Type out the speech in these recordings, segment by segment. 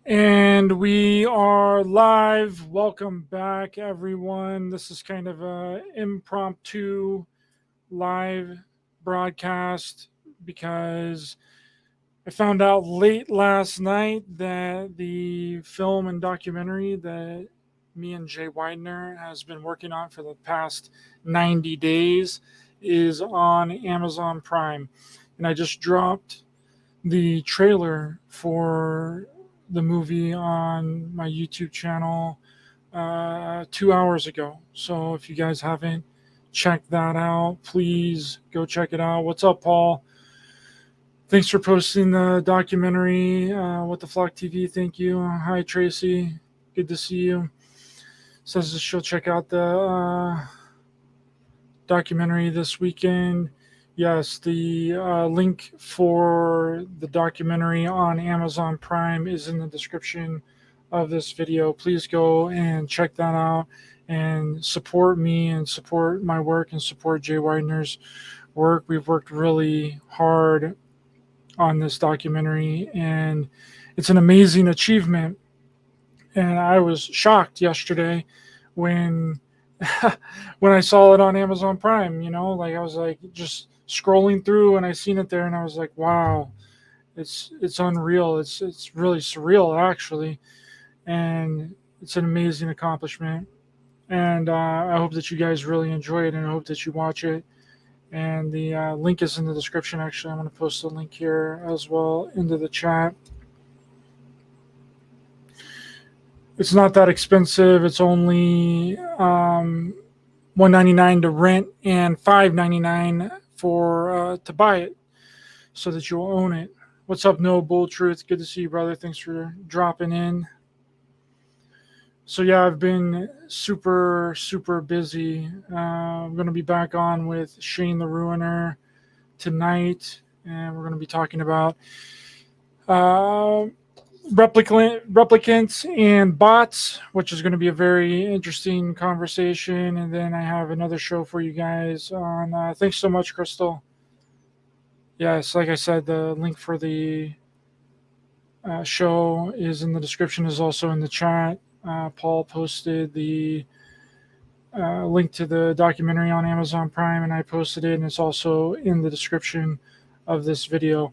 And we are live. Welcome back, everyone. This is kind of a impromptu live broadcast because I found out late last night that the film and documentary that me and Jay Widener has been working on for the past 90 days is on Amazon Prime. And I just dropped the trailer for the movie on my YouTube channel 2 hours ago. So if you guys haven't checked that out, please go check it out. What's up, Paul? Thanks for posting the documentary. What the Flock TV, thank you. Hi, Tracy. Good to see you. Says that she'll check out the documentary this weekend. Yes, the link for the documentary on Amazon Prime is in the description of this video. Please go and check that out and support me and support my work and support Jay Widener's work. We've worked really hard on this documentary and it's an amazing achievement. And I was shocked yesterday when when I saw it on Amazon Prime, like I was like just scrolling through and I seen it there and I was like, wow, it's unreal. It's really surreal actually. And it's an amazing accomplishment. And I hope that you guys really enjoy it and I hope that you watch it. And the link is in the description. Actually, I'm going to post the link here as well into the chat. It's not that expensive. It's only $1.99 to rent and $5.99 for to buy it, so that you'll own it. What's up, No Bull Truth? Good to see you, brother. Thanks for dropping in. So yeah, I've been super busy. I'm going to be back on with Shane the Ruiner tonight, and we're going to be talking about replicants and bots, which is going to be a very interesting conversation. And then I have another show for you guys on. Thanks so much, Crystal. Yes, like I said, the link for the show is in the description, is also in the chat. Paul posted the link to the documentary on Amazon Prime, and I posted it, and it's also in the description of this video.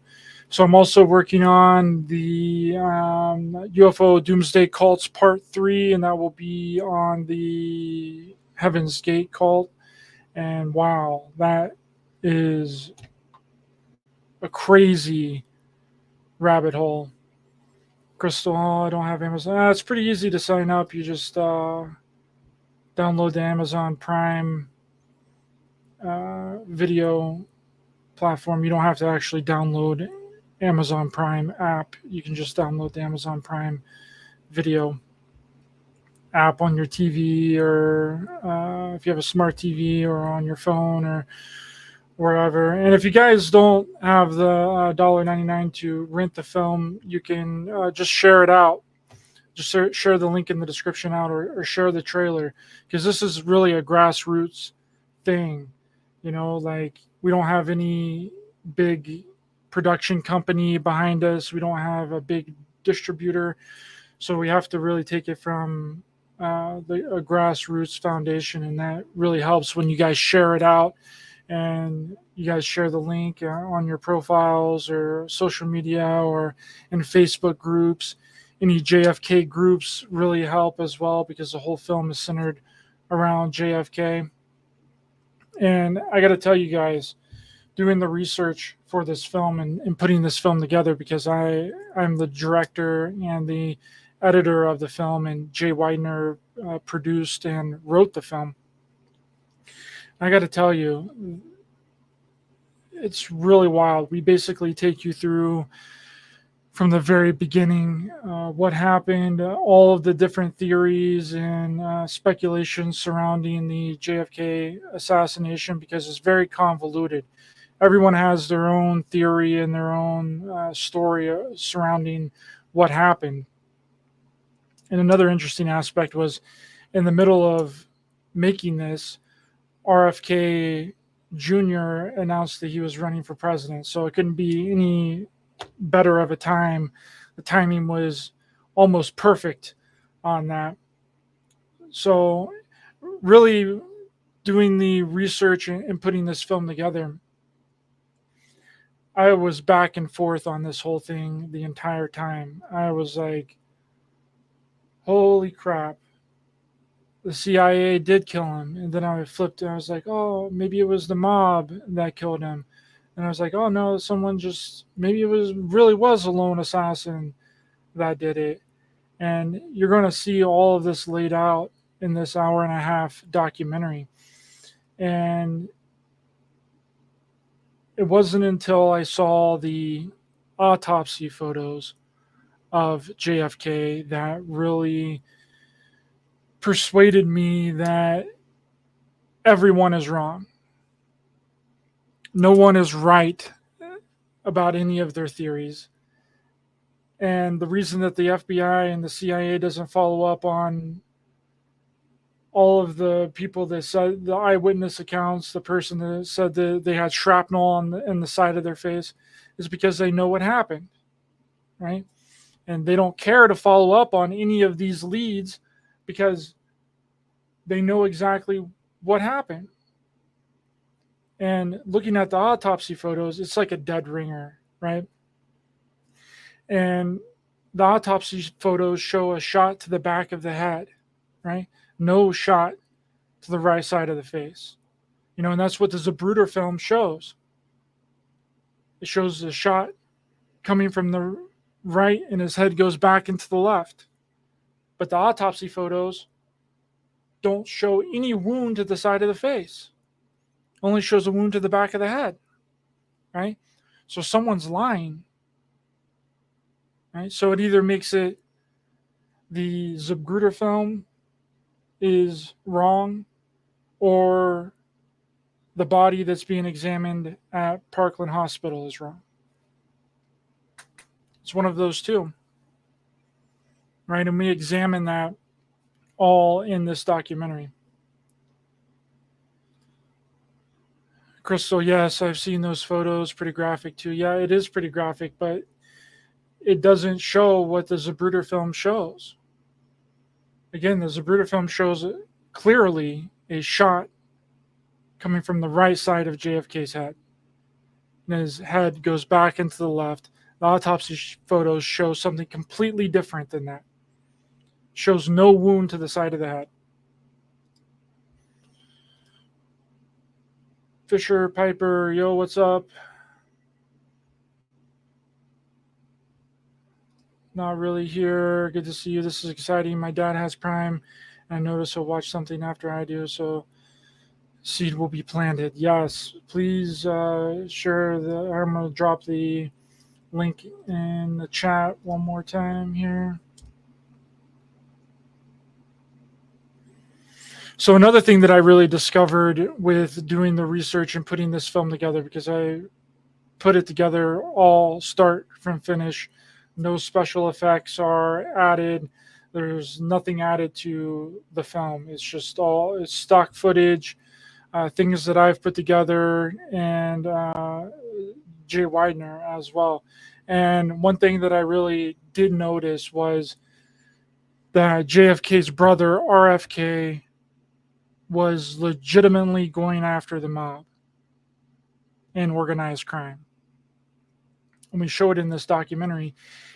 So I'm also working on the UFO Doomsday Cults Part 3, and that will be on the Heaven's Gate cult. And wow, that is a crazy rabbit hole. Crystal Hall, I don't have Amazon. It's pretty easy to sign up. You just download the Amazon Prime video platform. You don't have to actually download Amazon Prime app. You can just download the Amazon Prime video app on your TV, or if you have a smart TV, or on your phone, or wherever. And if you guys don't have the $1.99 to rent the film, you can just share it out. Just share the link in the description out, or share the trailer, because this is really a grassroots thing. Like, we don't have any big production company behind us. We don't have a big distributor. So we have to really take it from a grassroots foundation. And that really helps when you guys share it out and you guys share the link on your profiles or social media or in Facebook groups. Any JFK groups really help as well, because the whole film is centered around JFK. And I got to tell you guys, doing the research for this film and putting this film together, because I'm the director and the editor of the film, and Jay Widener produced and wrote the film. I got to tell you, it's really wild. We basically take you through from the very beginning, what happened, all of the different theories and speculations surrounding the JFK assassination, because it's very convoluted. Everyone has their own theory and their own story surrounding what happened. And another interesting aspect was, in the middle of making this, RFK Jr. announced that he was running for president. So it couldn't be any better of a time. The timing was almost perfect on that. So really doing the research and putting this film together, I was back and forth on this whole thing the entire time. I was like, holy crap, the CIA did kill him. And then I flipped and I was like, oh, maybe it was the mob that killed him. And I was like, oh no, someone just, maybe it was really was a lone assassin that did it. And you're going to see all of this laid out in this hour and a half documentary. And it wasn't until I saw the autopsy photos of JFK that really persuaded me that everyone is wrong. No one is right about any of their theories. And the reason that the FBI and the CIA doesn't follow up on all of the people that said the eyewitness accounts, the person that said that they had shrapnel on the side of their face, is because they know what happened, right? And they don't care to follow up on any of these leads because they know exactly what happened. And looking at the autopsy photos, it's like a dead ringer, right? And the autopsy photos show a shot to the back of the head, right? No shot to the right side of the face. You know, and that's what the Zapruder film shows. It shows a shot coming from the right and his head goes back into the left. But the autopsy photos don't show any wound to the side of the face. Only shows a wound to the back of the head, right? So someone's lying, right? So it either makes it the Zapruder film is wrong, or the body that's being examined at Parkland Hospital is wrong. It's one of those two, right? And we examine that all in this documentary. Crystal, yes, I've seen those photos. Pretty graphic too. Yeah, it is pretty graphic, but it doesn't show what the Zapruder film shows. Again, the Zapruder film shows clearly a shot coming from the right side of JFK's head. And his head goes back into the left. The autopsy photos show something completely different than that. Shows no wound to the side of the head. Fisher, Piper, yo, what's up? Not really here. Good to see you. This is exciting. My dad has Prime, and I notice he'll watch something after I do, so seed will be planted. Yes, please share I'm going to drop the link in the chat one more time here. So another thing that I really discovered with doing the research and putting this film together, because I put it together all start from finish, no special effects are added. There's nothing added to the film. It's just it's stock footage, things that I've put together, and Jay Widener as well. And one thing that I really did notice was that JFK's brother, RFK, was legitimately going after the mob and organized crime. And we show it in this documentary.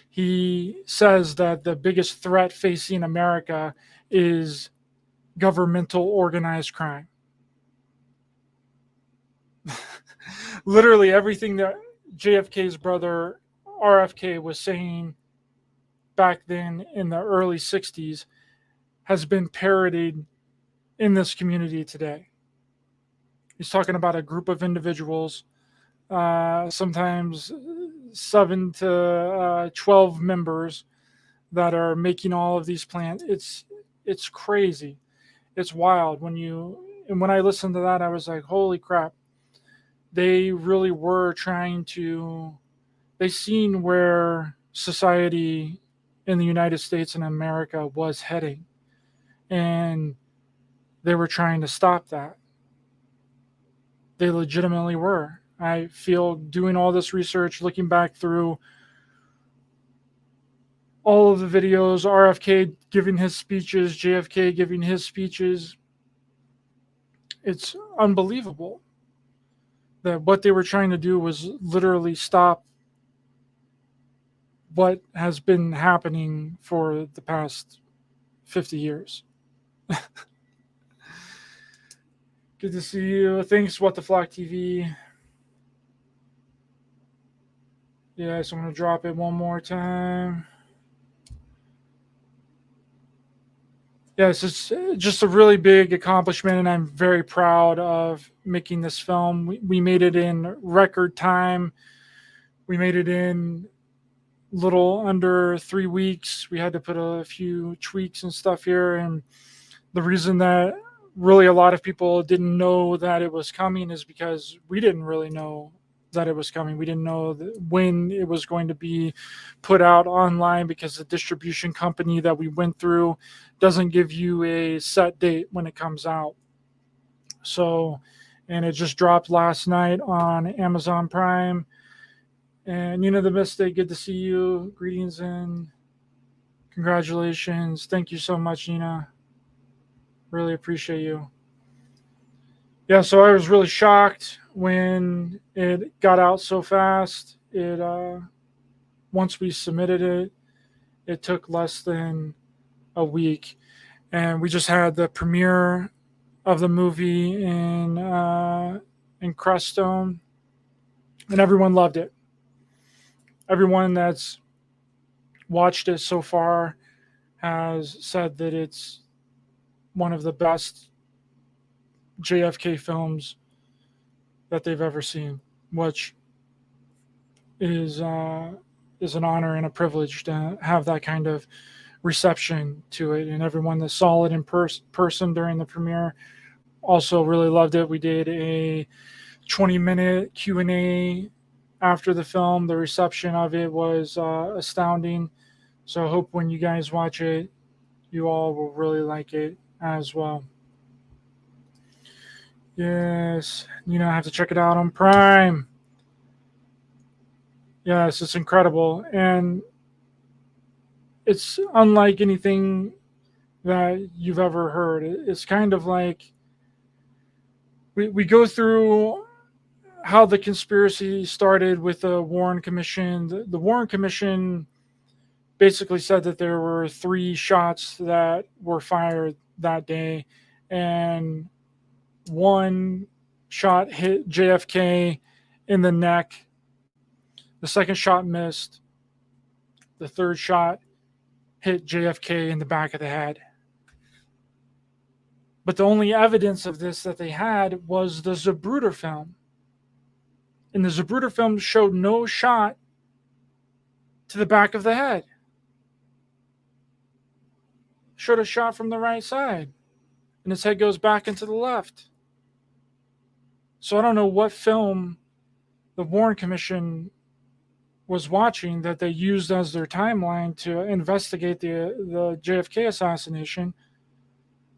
He says that the biggest threat facing America is governmental organized crime. Literally everything that JFK's brother RFK was saying back then in the early 60s has been parodied in this community today. He's talking about a group of individuals, sometimes 7 to 12 members that are making all of these plans. It's crazy. It's wild. When I listened to that, I was like, holy crap. They really were they seen where society in the United States and America was heading. And they were trying to stop that. They legitimately were. I feel doing all this research, looking back through all of the videos, RFK giving his speeches, JFK giving his speeches. It's unbelievable that what they were trying to do was literally stop what has been happening for the past 50 years. Good to see you. Thanks, What the Flock TV. Yes, I'm going to drop it one more time. Yes, it's just a really big accomplishment, and I'm very proud of making this film. We made it in record time. We made it in little under 3 weeks. We had to put a few tweaks and stuff here, and the reason that really a lot of people didn't know that it was coming is because we didn't really know that it was coming. We didn't know when it was going to be put out online, because the distribution company that we went through doesn't give you a set date when it comes out. So, and it just dropped last night on Amazon Prime. And Nina the Mystic, good to see you. Greetings and congratulations. Thank you so much, Nina. Really appreciate you. Yeah, so I was really shocked when it got out so fast. Once we submitted it, it took less than a week, and we just had the premiere of the movie in Crestone, and everyone loved it. Everyone that's watched it so far has said that it's one of the best JFK films that they've ever seen, which is an honor and a privilege to have that kind of reception to it. And everyone that saw it in person during the premiere also really loved it. We did a 20-minute Q&A after the film. The reception of it was astounding. So I hope when you guys watch it, you all will really like it as well. Yes, I have to check it out on Prime. Yes, it's incredible. And it's unlike anything that you've ever heard. It's kind of like we go through how the conspiracy started with the Warren Commission. The Warren Commission basically said that there were 3 shots that were fired that day, and 1 shot hit JFK in the neck. The second shot missed. The third shot hit JFK in the back of the head. But the only evidence of this that they had was the Zapruder film. And the Zapruder film showed no shot to the back of the head. Showed a shot from the right side, and his head goes back into the left. So I don't know what film the Warren Commission was watching that they used as their timeline to investigate the JFK assassination,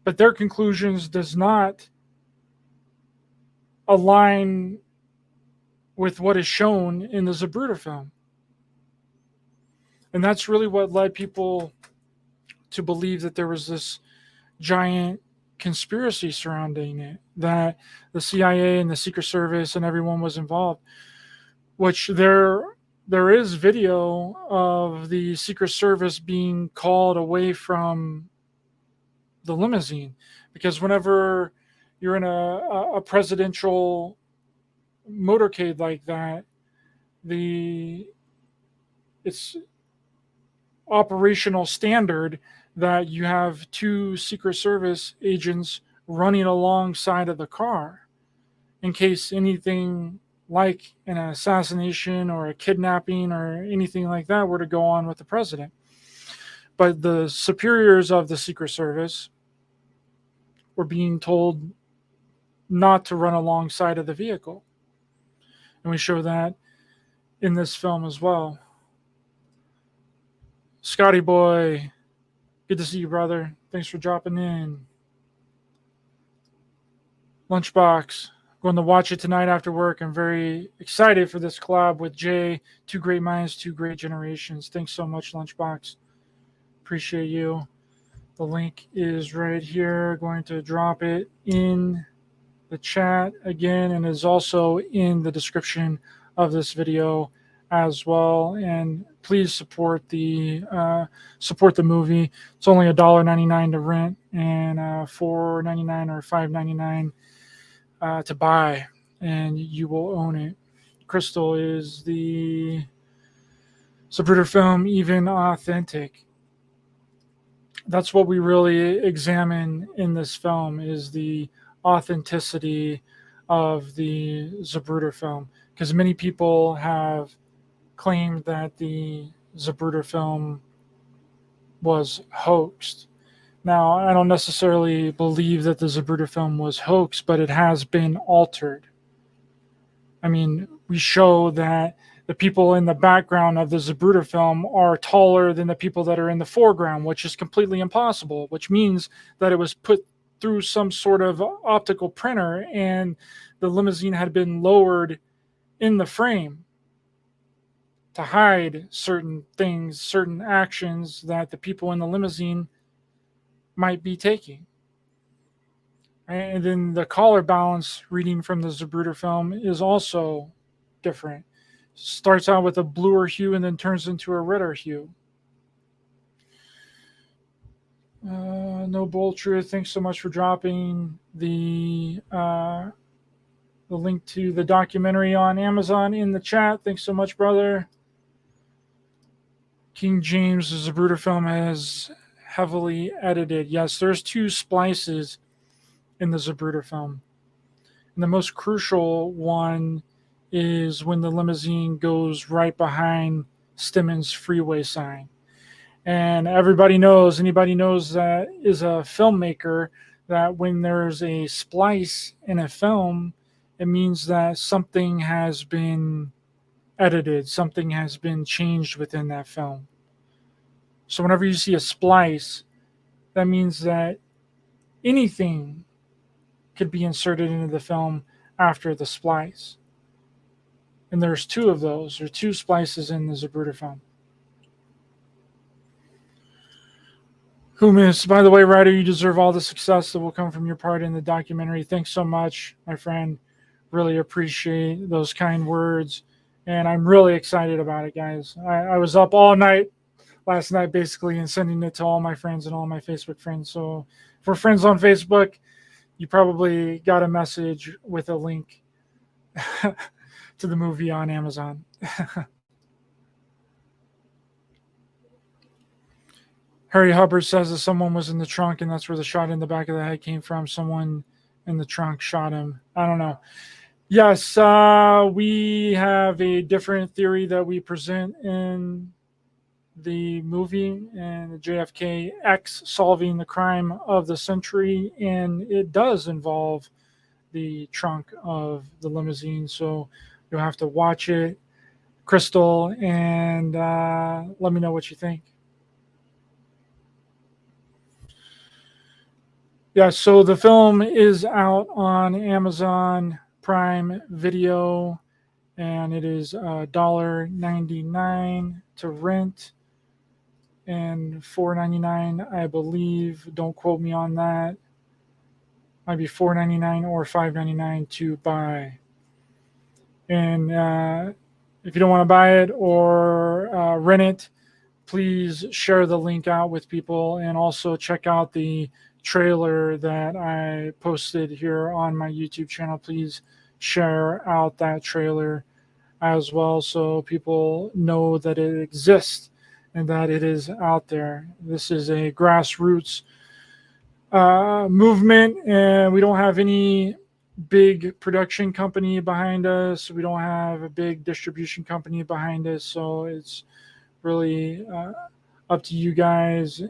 but their conclusions does not align with what is shown in the Zapruder film. And that's really what led people to believe that there was this giant conspiracy surrounding it, that the CIA and the Secret Service and everyone was involved, which there is video of the Secret Service being called away from the limousine, because whenever you're in a presidential motorcade like that, it's operational standard that you have 2 Secret Service agents running alongside of the car in case anything like an assassination or a kidnapping or anything like that were to go on with the president. But the superiors of the Secret Service were being told not to run alongside of the vehicle. And we show that in this film as well. Scotty boy, good to see you, brother. Thanks for dropping in. Lunchbox, going to watch it tonight after work. I'm very excited for this collab with Jay. 2 great minds, 2 great generations. Thanks so much, Lunchbox. Appreciate you. The link is right here. Going to drop it in the chat again, and is also in the description of this video as well. And please support the movie. It's only $1.99 to rent and $4.99 or $5.99 to buy, and you will own it. Crystal, is the Zapruder film even authentic? That's what we really examine in this film, is the authenticity of the Zapruder film, because many people have claimed that the Zapruder film was hoaxed. Now, I don't necessarily believe that the Zapruder film was hoaxed, but it has been altered. I mean, we show that the people in the background of the Zapruder film are taller than the people that are in the foreground, which is completely impossible, which means that it was put through some sort of optical printer and the limousine had been lowered in the frame to hide certain things, certain actions that the people in the limousine might be taking. And then the color balance reading from the Zapruder film is also different. Starts out with a bluer hue and then turns into a redder hue. No Bold Truth, thanks so much for dropping the link to the documentary on Amazon in the chat. Thanks so much, brother. King James, the Zapruder film, has heavily edited. Yes, there's 2 splices in the Zapruder film. And the most crucial one is when the limousine goes right behind Stimmon's freeway sign. And anybody knows that is a filmmaker, that when there's a splice in a film, it means that something has been edited, something has been changed within that film. So whenever you see a splice, that means that anything could be inserted into the film after the splice. And there's 2 of those. There are 2 splices in the Zapruder film. Who missed? By the way, Ryder, you deserve all the success that will come from your part in the documentary. Thanks so much, my friend. Really appreciate those kind words. And I'm really excited about it, guys. I was up all night last night, basically, and sending it to all my friends and all my Facebook friends. So if we're friends on Facebook, you probably got a message with a link to the movie on Amazon. Harry Hubbard says that someone was in the trunk, and that's where the shot in the back of the head came from. Someone in the trunk shot him. I don't know. Yes, we have a different theory that we present in the movie, and the JFK X solving the crime of the century, and it does involve the trunk of the limousine. So you'll have to watch it, Crystal, and let me know what you think. Yeah, so the film is out on Amazon Prime Video, and it is $1.99 to rent and $4.99, I believe. Don't quote me on that. Might be $4.99 or $5.99 to buy. And if you don't want to buy it or rent it, please share the link out with people, and also check out the trailer that I posted here on my YouTube channel. Please share out that trailer as well, so people know that it exists and that it is out there. This is a grassroots movement, and we don't have any big production company behind us. We don't have a big distribution company behind us. So it's really up to you guys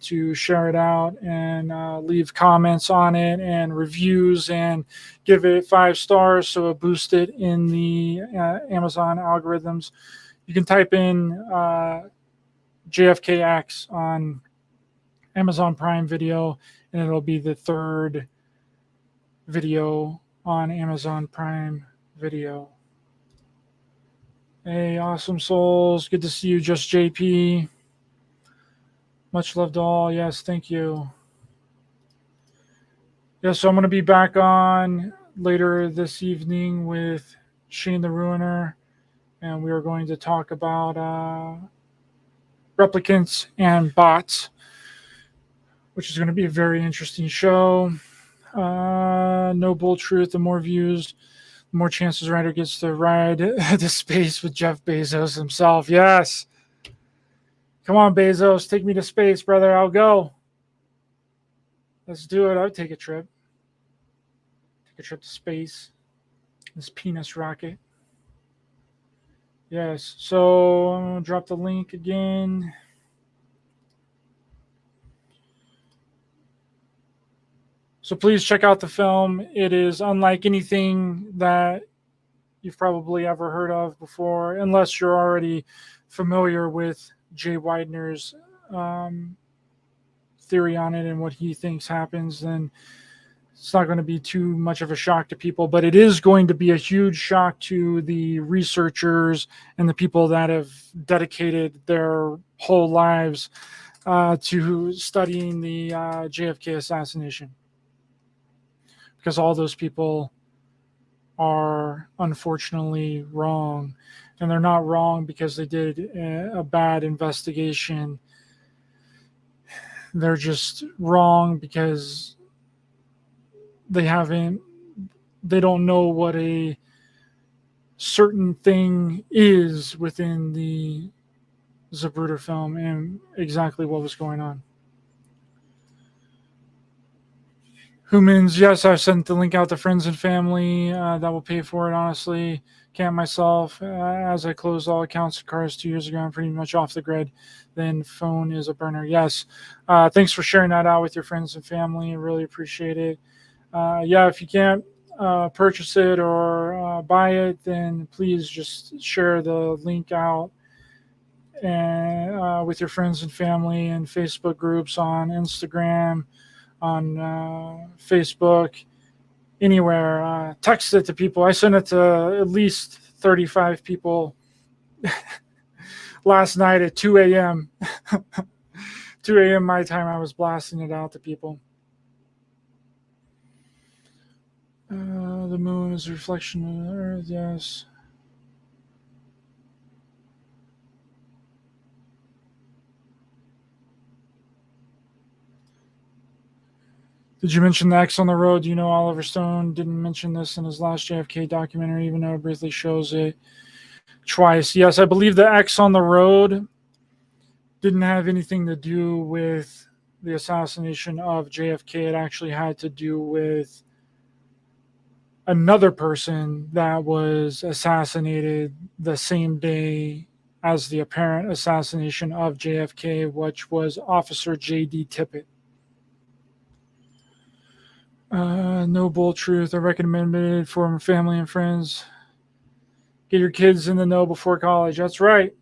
to share it out and leave comments on it and reviews and give it 5 stars so it boosts it in the Amazon algorithms. You can type in JFKX on Amazon Prime Video, and it'll be the 3rd video on Amazon Prime Video. Hey, awesome souls. Good to see you, Just JP. Much love to all. Yes, thank you. Yeah, so I'm going to be back on later this evening with Shane the Ruiner, and we are going to talk about replicants and bots, which is going to be a very interesting show. No bull truth. The more views, the more chances Ryder gets to ride to space with Jeff Bezos himself. Yes. Come on, Bezos. Take me to space, brother. I'll go. Let's do it. I'll take a trip. Take a trip to space. This penis rocket. Yes. So I'm going to drop the link again. So please check out the film. It is unlike anything that you've probably ever heard of before, unless you're already familiar with Jay Widener's theory on it and what he thinks happens. Then it's not going to be too much of a shock to people, but it is going to be a huge shock to the researchers and the people that have dedicated their whole lives to studying the JFK assassination. Because all those people are unfortunately wrong. And they're not wrong because they did a bad investigation. They're just wrong because they don't know what a certain thing is within the Zapruder film and exactly what was going on. Humans, yes, I've sent the link out to friends and family that will pay for it, honestly. Can't myself. As I closed all accounts of cars 2 years ago, I'm pretty much off the grid. Then phone is a burner. Yes. Thanks for sharing that out with your friends and family. I really appreciate it. Yeah, if you can't purchase it or buy it, then please just share the link out and with your friends and family and Facebook groups on Instagram, on Facebook, anywhere. Text it to people. I sent it to at least 35 people last night at 2 a.m. 2 a.m. my time. I was blasting it out to people. The moon is a reflection of the earth, yes. Did you mention the X on the road? You know, Oliver Stone didn't mention this in his last JFK documentary, even though it briefly shows it twice. Yes, I believe the X on the road didn't have anything to do with the assassination of JFK. It actually had to do with another person that was assassinated the same day as the apparent assassination of JFK, which was Officer J.D. Tippit. No bull truth. I recommend it for family and friends. Get your kids in the know before college. That's right.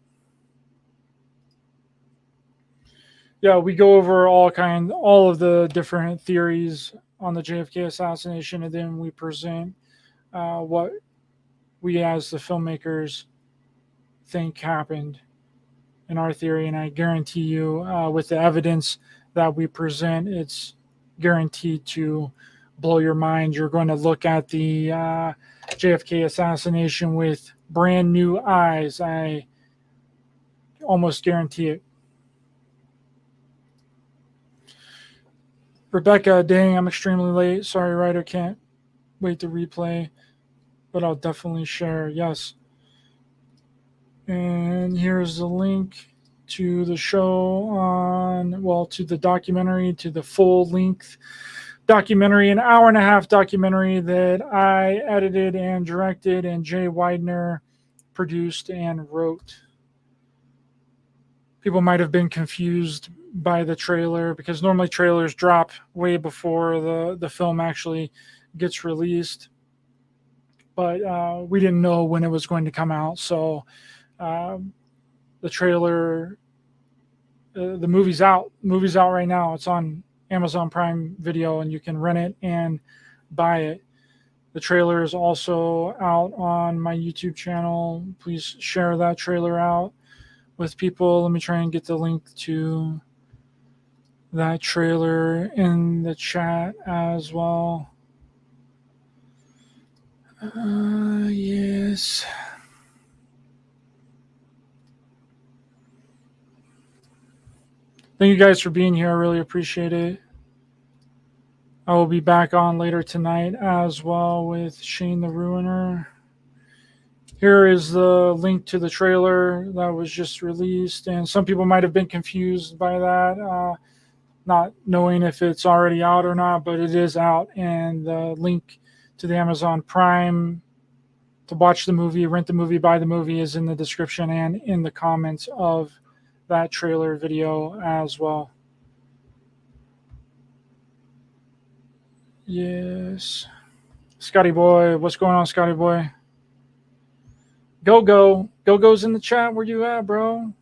Yeah, we go over all of the different theories on the JFK assassination, and then we present what we as the filmmakers think happened in our theory. And I guarantee you, with the evidence that we present, it's guaranteed to blow your mind. You're going to look at the JFK assassination with brand new eyes. I almost guarantee it. Rebecca, dang, I'm extremely late. Sorry, Ryder, can't wait to replay, but I'll definitely share. Yes. And here's the link to the show to the documentary, to the full length documentary, an hour and a half documentary that I edited and directed and Jay Widener produced and wrote. People might have been confused by the trailer because normally trailers drop way before the film actually gets released. But we didn't know when it was going to come out. So the trailer, the movie's out. Movie's out right now. It's on Amazon Prime Video, and you can rent it and buy it. The trailer is also out on my YouTube channel. Please share that trailer out with people. Let me try and get the link to that trailer in the chat as well. Yes. Thank you guys for being here. I really appreciate it. I will be back on later tonight as well with Shane the Ruiner. Here is the link to the trailer that was just released, and some people might have been confused by that, not knowing if it's already out or not, but it is out, and the link to the Amazon Prime to watch the movie, rent the movie, buy the movie is in the description and in the comments of that trailer video as well. Yes. Scotty Boy, what's going on, Scotty Boy? Go-Go's in the chat. Where you at, bro?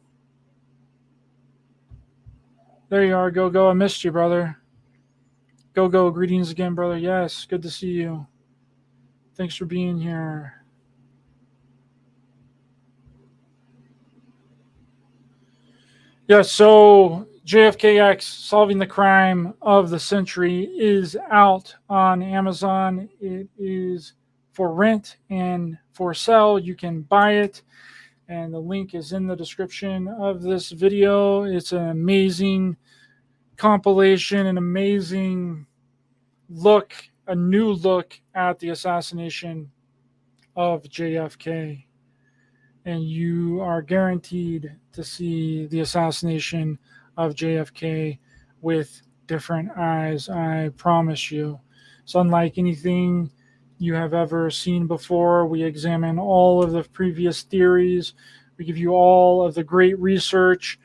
There you are, Go-Go. I missed you, brother. Go-Go, greetings again, brother. Yes, good to see you. Thanks for being here. Yes, so JFKX, Solving the Crime of the Century, is out on Amazon. It is for rent and for sale. You can buy it, and the link is in the description of this video. It's an amazing compilation, an amazing look, a new look at the assassination of JFK. And you are guaranteed to see the assassination of JFK with different eyes. I promise you. It's unlike anything you have ever seen before. We examine all of the previous theories. We give you all of the great research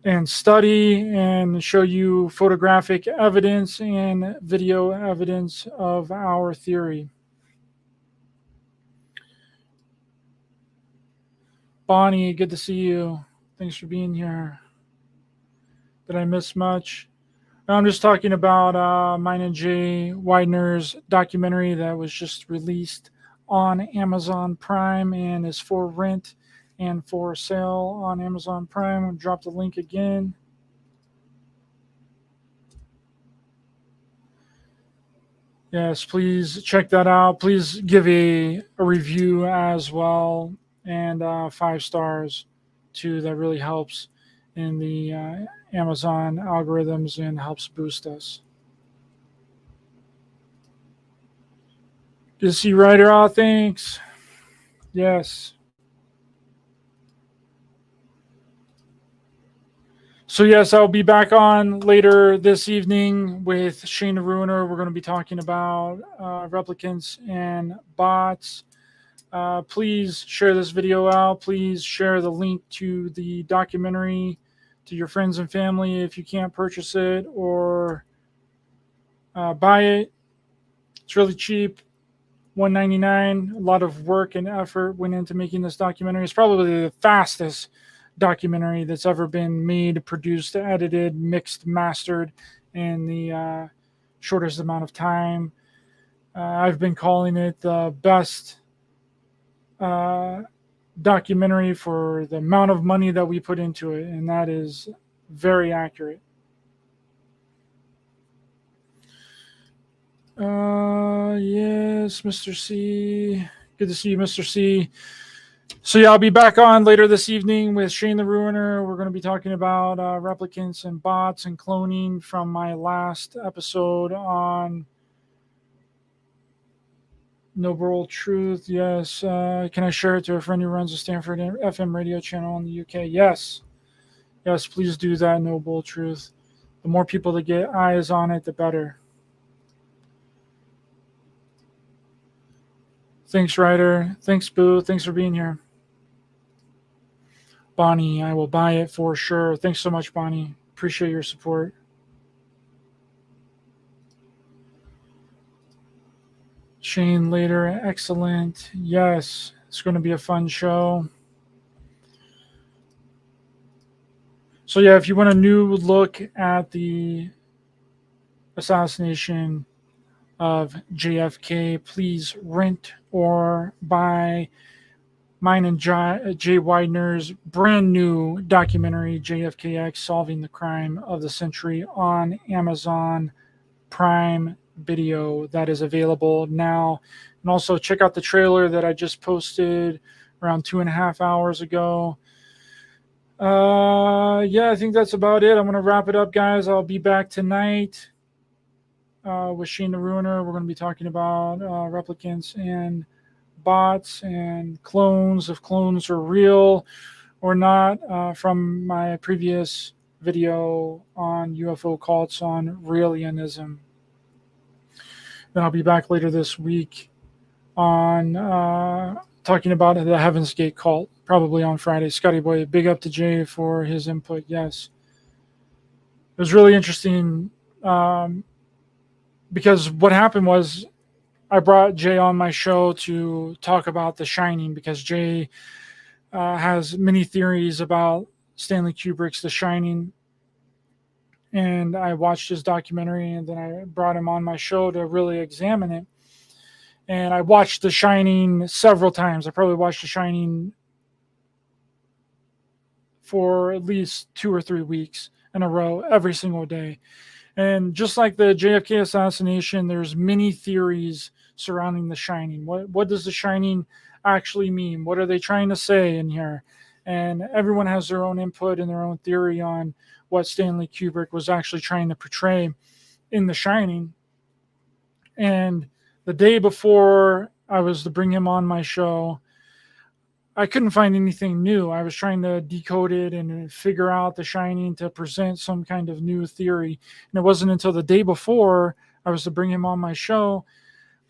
and study and show you photographic evidence and video evidence of our theory. Bonnie, good to see you. Thanks for being here. Did I miss much? I'm just talking about mine and Jay Widener's documentary that was just released on Amazon Prime and is for rent and for sale on Amazon Prime. I'll drop the link again. Yes, please check that out. Please give a review as well, and 5 stars too. That really helps in the Amazon algorithms and helps boost us. Good to see Ryder. Oh, thanks. Yes. So yes, I'll be back on later this evening with Shane the Ruiner. We're going to be talking about replicants and bots. Please share this video out. Please share the link to the documentary to your friends and family if you can't purchase it or buy it. It's really cheap, $1.99. A lot of work and effort went into making this documentary. It's probably the fastest documentary that's ever been made, produced, edited, mixed, mastered in the shortest amount of time. I've been calling it the best documentary for the amount of money that we put into it, and that is very accurate. Yes, Mr. C. Good to see you, Mr. C. So yeah, I'll be back on later this evening with Shane the Ruiner. We're going to be talking about replicants and bots and cloning from my last episode on Noble Truth. Yes. Can I share it to a friend who runs a Stanford FM radio channel in the UK? Yes. Yes, please do that, Noble Truth. The more people that get eyes on it, the better. Thanks, Ryder. Thanks, Boo. Thanks for being here. Bonnie, I will buy it for sure. Thanks so much, Bonnie. Appreciate your support. Shane later. Excellent. Yes, it's going to be a fun show. So yeah, if you want a new look at the assassination of JFK, please rent or buy mine and Jay Widener's brand new documentary, JFKX Solving the Crime of the Century, on Amazon Prime Video, that is available now. And also check out the trailer that I just posted around 2.5 hours ago. Yeah, I think that's about it. I'm going to wrap it up, guys. I'll be back tonight with Shane the Ruiner. We're going to be talking about replicants and bots and clones, if clones are real or not, from my previous video on UFO cults on Raelianism. Then I'll be back later this week on talking about the Heaven's Gate cult, probably on Friday. Scotty Boy, big up to Jay for his input. Yes. It was really interesting because what happened was I brought Jay on my show to talk about The Shining because Jay has many theories about Stanley Kubrick's The Shining. And I watched his documentary, and then I brought him on my show to really examine it. And I watched The Shining several times. I probably watched The Shining for at least 2 or 3 weeks in a row, every single day. And just like the JFK assassination, there's many theories surrounding The Shining. What does The Shining actually mean? What are they trying to say in here? And everyone has their own input and their own theory on what Stanley Kubrick was actually trying to portray in The Shining. And the day before I was to bring him on my show, I couldn't find anything new. I was trying to decode it and figure out The Shining to present some kind of new theory. And it wasn't until the day before I was to bring him on my show,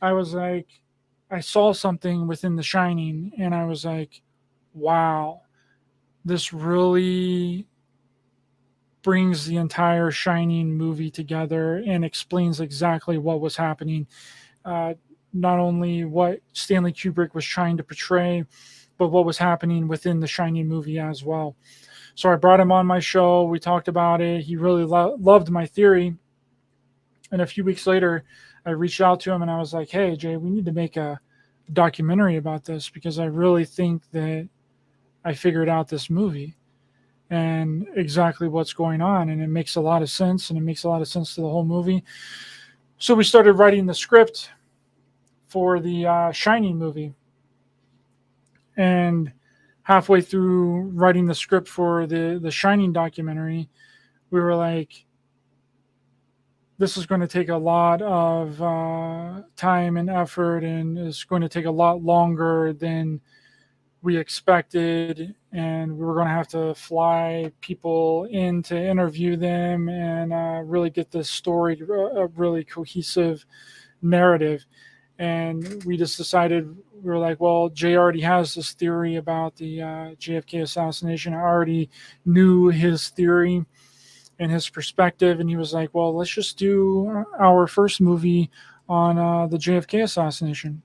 I was like, I saw something within The Shining, and I was like, wow, this really brings the entire Shining movie together and explains exactly what was happening. Not only what Stanley Kubrick was trying to portray, but what was happening within the Shining movie as well. So I brought him on my show. We talked about it. He really loved my theory. And a few weeks later, I reached out to him and I was like, hey, Jay, we need to make a documentary about this because I really think that I figured out this movie and exactly what's going on. And it makes a lot of sense, and it makes a lot of sense to the whole movie. So we started writing the script for the Shining movie. And halfway through writing the script for the Shining documentary, we were like, this is going to take a lot of time and effort, and it's going to take a lot longer than we expected. And we were going to have to fly people in to interview them and really get this story to a really cohesive narrative. And we just decided, we were like, well, Jay already has this theory about the JFK assassination. I already knew his theory and his perspective. And he was like, well, let's just do our first movie on the JFK assassination.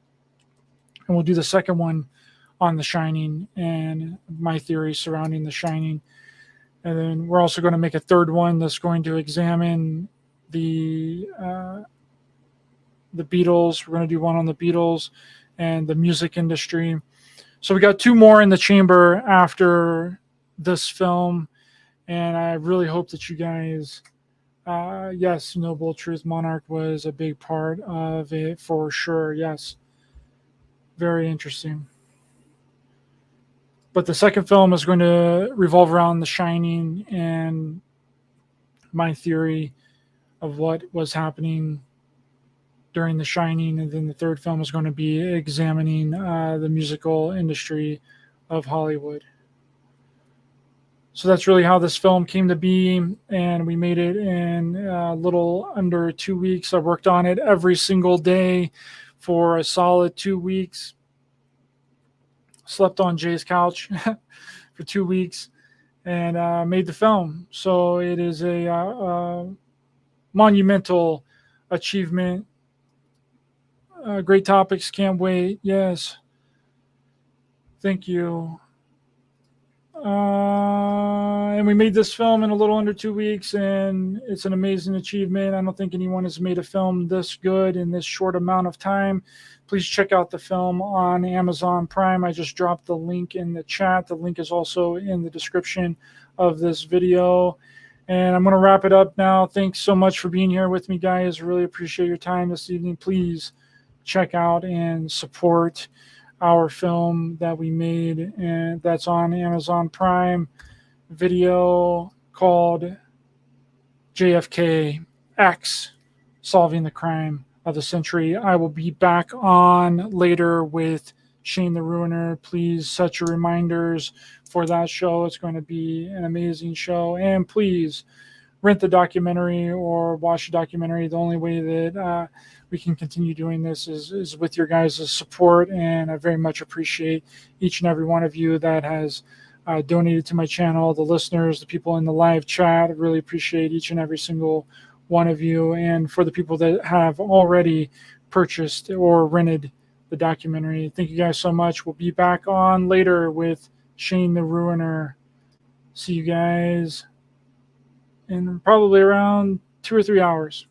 And we'll do the second one on The Shining and my theory surrounding The Shining. And then we're also going to make a third one that's going to examine the Beatles. We're going to do one on the Beatles and the music industry. So we got 2 more in the chamber after this film. And I really hope that you guys, yes, Noble Truth Monarch was a big part of it for sure. Yes. Very interesting. But the second film is going to revolve around The Shining and my theory of what was happening during The Shining. And then the third film is going to be examining the musical industry of Hollywood. So that's really how this film came to be. And we made it in a little under 2 weeks. I worked on it every single day for a solid 2 weeks. Slept on Jay's couch for 2 weeks and made the film. So it is a monumental achievement. Great topics. Can't wait. Yes. Thank you. And we made this film in a little under 2 weeks, and it's an amazing achievement. I don't think anyone has made a film this good in this short amount of time. Please check out the film on Amazon Prime. I just dropped the link in the chat. The link is also in the description of this video. And I'm going to wrap it up now. Thanks so much for being here with me, guys. Really appreciate your time this evening. Please check out and support our film that we made, and that's on Amazon Prime Video, called JFK X, Solving the Crime of the Century. I will be back on later with Shane the Ruiner. Please set your reminders for that show. It's going to be an amazing show. And please rent the documentary or watch the documentary. The only way that we can continue doing this is with your guys' support, and I very much appreciate each and every one of you that has donated to my channel, the listeners, the people in the live chat. I really appreciate each and every single one of you. And for the people that have already purchased or rented the documentary, thank you guys so much. We'll be back on later with Shane the Ruiner. See you guys in probably around 2 or 3 hours.